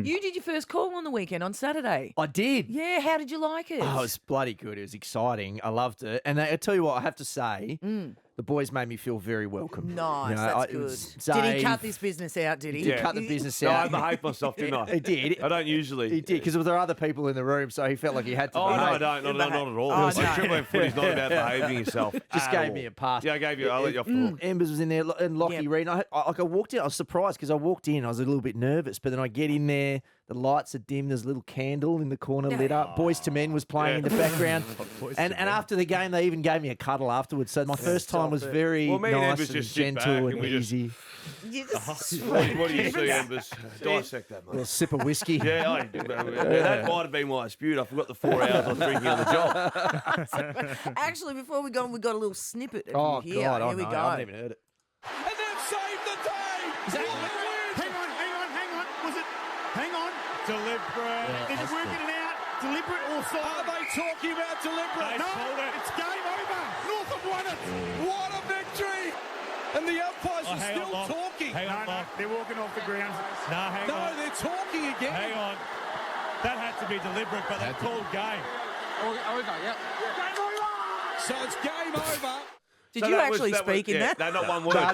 You did your first call on the weekend on Saturday. I did. Yeah, how did you like it? Oh, it was bloody good. It was exciting. I loved it. And I tell you what, I have to say, the boys made me feel very welcome. Nice, that's good. Did he cut this business out, did he? He did cut the business No, I out. behaved myself, didn't I? He did. I don't usually. He did, because there were other people in the room, so he felt like he had to Oh, no, behave. I don't. Not at all. Oh, Like, no. Triple M footy's not about behaving yourself. Just at gave all. me a pass. Yeah, I'll let you off the hook. Embers was in there and Lockie Yep. Reed. I walked in, I was surprised because I walked in, I was a little bit nervous, but then I get in there, the lights are dim, there's a little candle in the corner lit up. Boys to Men was playing in the background. and after the game, they even gave me a cuddle afterwards. So my first time was very Well, me and nice Embers and just sit back gentle and and we just- easy. What do you see, Embers? Dissect that, A little mate. sip of whiskey. Yeah, that might have been why I spewed. I forgot the 4 hours I was drinking on the job. Actually, before we go on, we got a little snippet of Oh, you here. God, Here we I go. haven't even heard it. And they've saved the day! Hang on. Was it? Hang on. Deliberate. Is it working it out? Deliberate or Are solid? they talking about deliberate? No, it's game over. North have won it. What a victory! And the umpires are hang on, still Bob. talking. No, they're walking off the ground. No, hang No, on. they're talking again. Hang on. That had to be deliberate, but they called game. So it's game over. Did So you that was- actually that was- speak in yeah, that? No, not one word. No.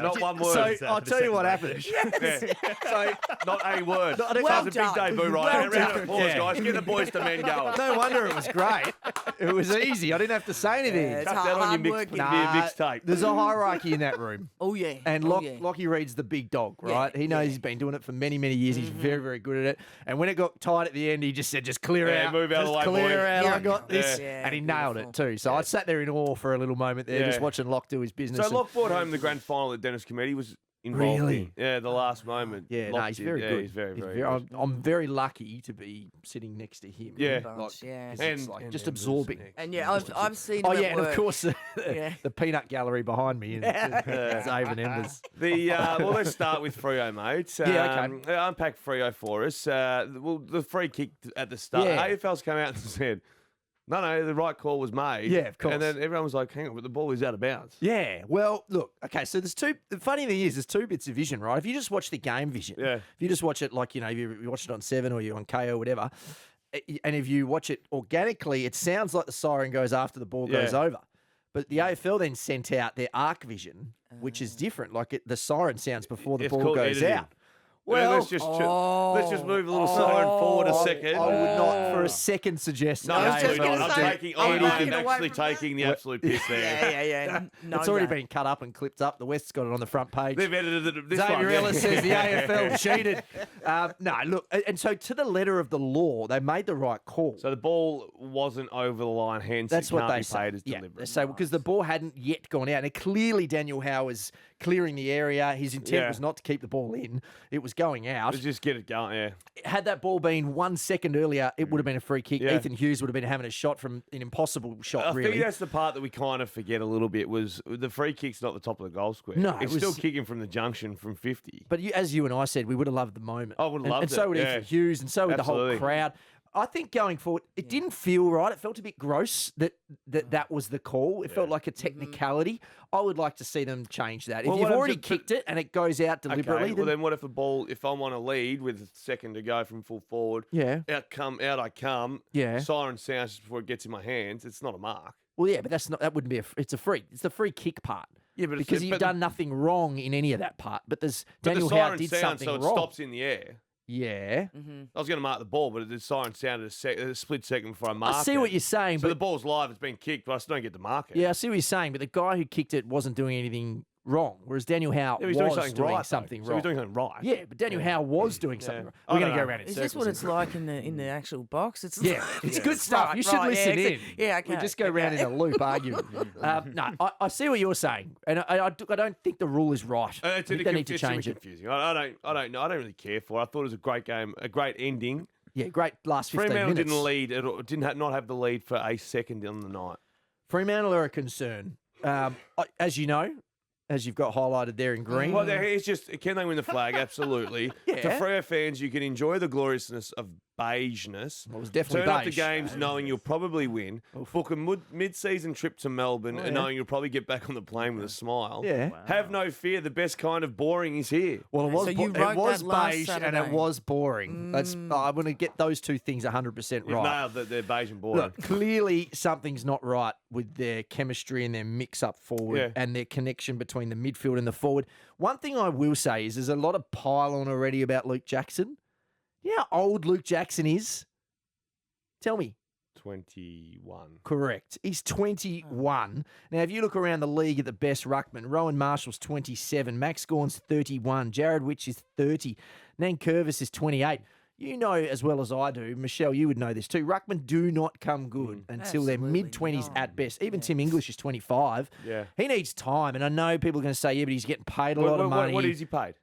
Not one word. So I'll tell you what happened. Yeah. So, not a word. Well So it's a big done. debut, right? Well Round of done. applause, guys. Get the boys to men going. No wonder it was great. It was easy. I didn't have to say anything. Yeah, it's Cut that on hard your working. mixtape. There's a hierarchy in that room. Oh, yeah. And Oh, yeah. Lockie Reed's the big dog, right? Yeah, He knows yeah. he's been doing it for many, many years. He's very, very good at it. And when it got tight at the end, he just said, just clear Yeah, out. move out of just the way, clear boy. out. Yeah. I got this. Yeah, And he nailed it beautiful. too. So I sat there in awe for a little moment there, Yeah. just watching Locke do his business. So and- Locke brought home the grand final that Dennis Committee was involved Really? in. Yeah, the last moment. Yeah, Locke he's did. very Yeah, good. He's very, very I'm, good. I'm very lucky to be sitting next to him. Yeah. Bunch, yeah. 'cause it's And- like and just Embers absorbing. next. And yeah, I've seen Oh him yeah, at and of work. course the, Yeah. the peanut gallery behind me and Xav and Embers. Well, let's start with Freo, mate. Yeah, okay. Unpack Freo for us. The free kick at the start. Yeah. AFL's come out and said, no, the right call was made. Yeah, of course. And then everyone was like, hang on, but the ball is out of bounds. Yeah, well, look, okay, so there's two. The funny thing is, there's two bits of vision, right? If you just watch the game vision, Yeah. if you just watch it like, if you watch it on 7 or you're on K or whatever, and if you watch it organically, it sounds like the siren goes after the ball goes Yeah. over. But the AFL then sent out their arc vision, which is different. Like the siren sounds before the It's ball called goes editing. out. Well, Well, let's just move a little siren forward a second. I would not for a second suggest. No, the I was just absolutely AFL not. gonna I'm say, taking. I'm I'm backing away actually from that. taking the absolute piss there. Yeah. No, It's already been cut up and clipped up. The West's got it on the front page. They've edited it. This one. Xavier yeah. Ellis says the AFL cheated. No, look, and so to the letter of the law, they made the right call. So the ball wasn't over the line, hence That's it what can't they be say. paid as Yeah, deliberate. they say because the ball hadn't yet gone out, and clearly Daniel Howe was clearing the area. His intent Yeah. was not to keep the ball in; it was going out. Let's just get it going. Yeah. Had that ball been 1 second earlier, it would have been a free kick. Yeah. Ethan Hughes would have been having a shot from an impossible shot. I really, think that's the part that we kind of forget a little bit was the free kick's not the top of the goal square. No, it's it still was- kicking from the junction from 50. But as you and I said, we would have loved the moment. I would have And- loved and so it, would yeah. Ethan Hughes, and so would the Absolutely. whole crowd. I think going forward, it didn't feel right. It felt a bit gross that was the call. It felt like a technicality. I would like to see them change that. Well, if you've what already happens kicked it and it goes out deliberately, Okay, well then what if if I'm on a lead with a second to go from full forward, yeah. out I come, Yeah. siren sounds just before it gets in my hands, it's not a mark. Well, yeah, but that wouldn't be it's a free. It's the free kick part. Yeah, but Because you've done nothing wrong in any of that part. But there's Daniel the Howe siren did sounds something so it wrong. stops in the air. Yeah. I was going to mark the ball, but the siren sounded a split second before I marked I see it. what you're saying, So the but ball's live, it's been kicked, but I still don't get to mark it. yeah, I see what you're saying. But the guy who kicked it wasn't doing anything wrong, whereas Daniel Howe Yeah, he's was doing something right. though. something So wrong. he's doing something right. Yeah, but Daniel Howe was doing something Yeah. wrong. I We're going don't to go know. around in Is circles. this what it's like in the actual box? It's Yeah, it's good stuff. Right, You should right, listen yeah, in. Yeah, okay. We just go round in a loop arguing. No, I see what you're saying, and I don't think the rule is right. I It's think they need to change it. confusing. I don't know. I don't really care for it. I thought it was a great game, a great ending. Yeah, great last 15 Fremantle minutes. didn't lead. Not have the lead for a second on the night. Fremantle are a concern. As you know, as you've got highlighted there in green. Well, it's just, can they win the flag? Absolutely. Yeah. For Freo fans, you can enjoy the gloriousness of beigeness. Well, it was definitely Turn up to beige. games knowing you'll probably win. Book a mid-season trip to Melbourne and knowing you'll probably get back on the plane with a smile. Yeah. Have no fear. The best kind of boring is here. Well, it was, So you it wrote was that last beige and Saturday. it was boring. That's I'm going to get those two things 100% You've right. nailed that they're beige and boring. Look, clearly something's not right with their chemistry and their mix-up forward and their connection between the midfield and the forward. One thing I will say is there's a lot of pile-on already about Luke Jackson. You know how old Luke Jackson is? Tell me. 21. Correct. He's 21. Now, if you look around the league at the best ruckman, Rowan Marshall's 27, Max Gawn's 31, Jared Witch is 30, Nankervis is 28. You know as well as I do, Michelle, you would know this too. Ruckmen do not come good until they're Absolutely mid-20s not. at best. Even Tim English is 25. Yeah. He needs time, and I know people are going to say, yeah, but he's getting paid a lot of money. What is he paid?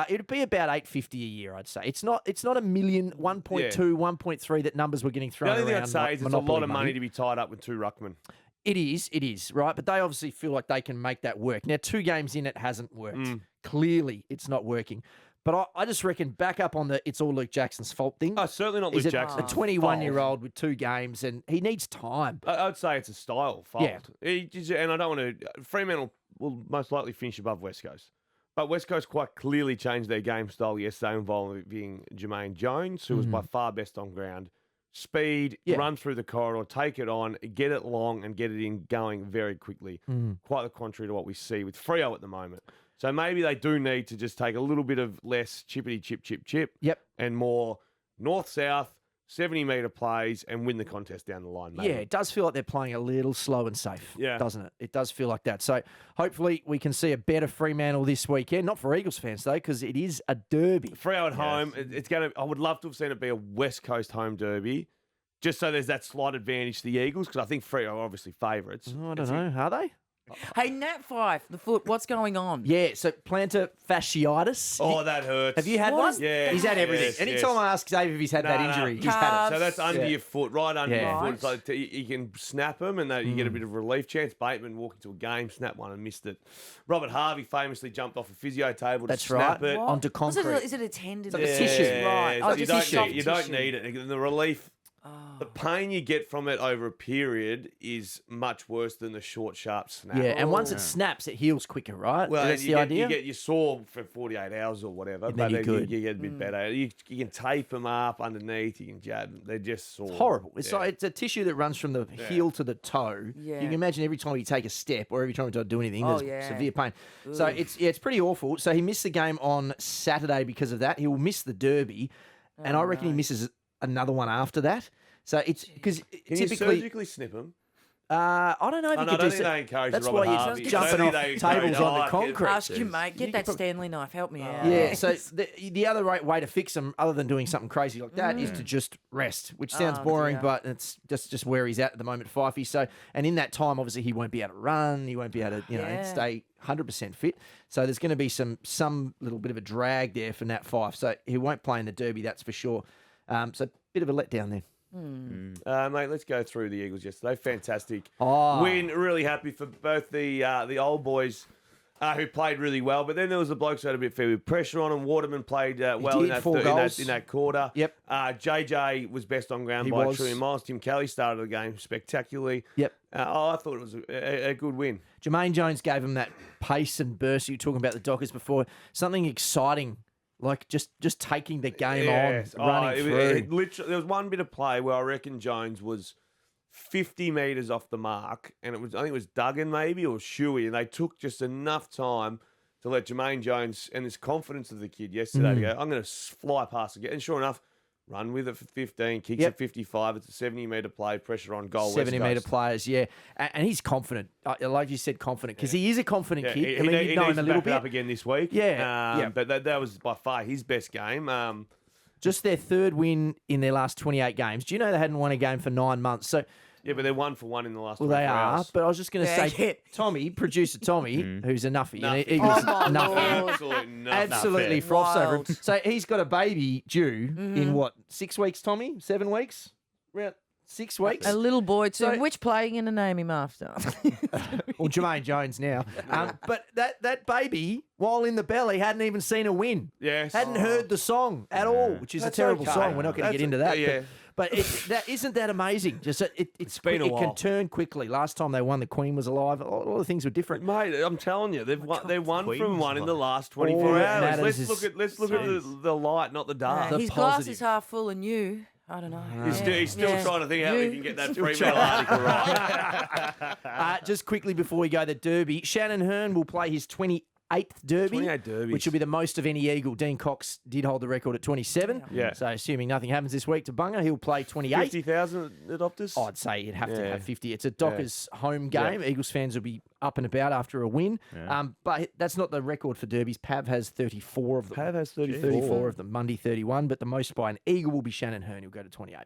It'd be about $850 a year, I'd say. It's not a million, 1.2, 1.3 that numbers were getting The thrown only thing around. I'd say is it's a lot of money to be tied up with two ruckmen. It is, right? But they obviously feel like they can make that work. Now, 2 games in, it hasn't worked. Clearly, it's not working. But I just reckon back up on the it's all Luke Jackson's fault thing. Oh, certainly not Luke He's Jackson. a 21-year-old with 2 games, and he needs time. I'd say it's a style fault. Yeah. And I don't want to... Fremantle will most likely finish above West Coast. But West Coast quite clearly changed their game style yesterday involving Jermaine Jones, who was by far best on ground. Speed, run through the corridor, take it on, get it long and get it in going very quickly. Quite the contrary to what we see with Freo at the moment. So maybe they do need to just take a little bit of less chippity chip. Yep. And more north-south, 70-metre plays and win the contest down the line, maybe. Yeah, it does feel like they're playing a little slow and safe, doesn't it? It does feel like that. So hopefully we can see a better Fremantle this weekend. Not for Eagles fans, though, because it is a derby. Freo at home, it's going to... I would love to have seen it be a West Coast home derby, just so there's that slight advantage to the Eagles, because I think Freo are obviously favourites. I don't know. Are they? Hey, Nat Fyfe, the foot, what's going on? Yeah, so plantar fasciitis. Oh, that hurts. Have you had What one? is Yeah. He's had everything. Yes, Anytime yes. I ask Xav if he's had that injury, he's had Calves. it. So that's under your foot, right under Yeah. your foot. Right. It's like you can snap them and you get a bit of relief. Chance Bateman walked into a game, snapped one and missed it. Robert Harvey famously jumped off a physio table to That's snap right. it. What? Onto Was it concrete. is it a tendon? like a tissue. Right. So Oh, you just a soft don't tissue. need it. And the relief, the pain you get from it over a period is much worse than the short, sharp snap. Yeah, and once it snaps, it heals quicker, right? Well, that's you the get, idea. You get your sore for 48 hours or whatever, And but then you're then good. you get a bit better. You can tape them up underneath. You can jab them. They're just sore. Horrible. It's Yeah. like it's a tissue that runs from the heel to the toe. Yeah. You can imagine every time you take a step or every time you try to do anything, Oh, there's yeah. severe pain. So it's pretty awful. So he missed the game on Saturday because of that. He will miss the derby, and I reckon he misses another one after that. So it's because Can you typically. surgically snip them? I don't know if you I could don't do think they encourage That's Robert why you're Harvey. jumping I don't off think they tables encourage- on the I concrete. Ask you, mate. Get that Stanley knife. Help me out. Yeah, so the other way to fix him, other than doing something crazy like that, is to just rest, which sounds boring, dear. but it's just where he's at the moment, Fyfe. So, and in that time, obviously, he won't be able to run, he won't be able to, stay 100% fit. So there's going to be some little bit of a drag there for Nat Fyfe. So he won't play in the derby, that's for sure. So bit of a letdown there. Mate, let's go through the Eagles yesterday. Fantastic Oh. win. Really happy for both the old boys who played really well. But then there was the blokes who had a bit fair with pressure on them. Waterman played well did, 4 goals. in that quarter. Yep. JJ was best on ground He by was. 2 miles. Tim Kelly started the game spectacularly. Yep. I thought it was a good win. Jermaine Jones gave him that pace and burst. You were talking about the Dockers before. Something exciting, like just taking the game on, running through. It literally, there was one bit of play where I reckon Jones was 50 metres off the mark, and I think it was Duggan maybe or Shuey, and they took just enough time to let Jermaine Jones and this confidence of the kid yesterday to go, I'm going to fly past again. And sure enough, run with it for 15, kicks at 55. It's a 70-metre play, pressure on goal. 70-metre players, yeah. And he's confident. Like you said, confident, because he is a confident kid. He you know needs him a to little back it up bit. again this week. Yeah. But that was by far his best game. Just their 3rd win in their last 28 games. Do you know they hadn't won a game for 9 months? So, Yeah, but they're 1 for 1 in the last well, 24 they are. hours. But I was just going to Yeah, say, yeah. Tommy, producer Tommy, who's a nuffy. Nuffy. Eagles, Oh, my nuffy. Lord. Absolutely nothing. Absolutely froths over him. Wild. So he's got a baby due in what, 6 weeks, Tommy? 7 weeks? Around 6 weeks. A little boy too. So- Which play are you going to name him after? Or Jermaine Jones now. But that baby, while in the belly, hadn't even seen a win. Yes. Hadn't heard the song at all, which is That's a terrible okay. song. We're not going to get into that. Yeah. But isn't that amazing? Just it's been a it while. can turn quickly. Last time they won, the Queen was alive. All the things were different. Mate, I'm telling you, they won Queen's from one in the alive. last 24 All that hours. matters Let's look at the light, not the dark. The His glass positive. is half full and you, I don't know. He's still Yeah. trying to think how You- he can get that Fremantle article right. Just quickly before we go, the Derby. Shannon Hearn will play his 28th Derby, 28 derbies. which will be the most of any Eagle. Dean Cox did hold the record at 27. Yeah. So assuming nothing happens this week to Bunga, he'll play 28. 50,000 at Optus? I'd say you'd have to Yeah. have 50. It's a Dockers home game. Eagles fans will be up and about after a win. But that's not the record for derbies. Pav has 34 of them. Pav has 34. 34 of them. Mundy 31, but the most by an Eagle will be Shannon Hearn. He'll go to 28.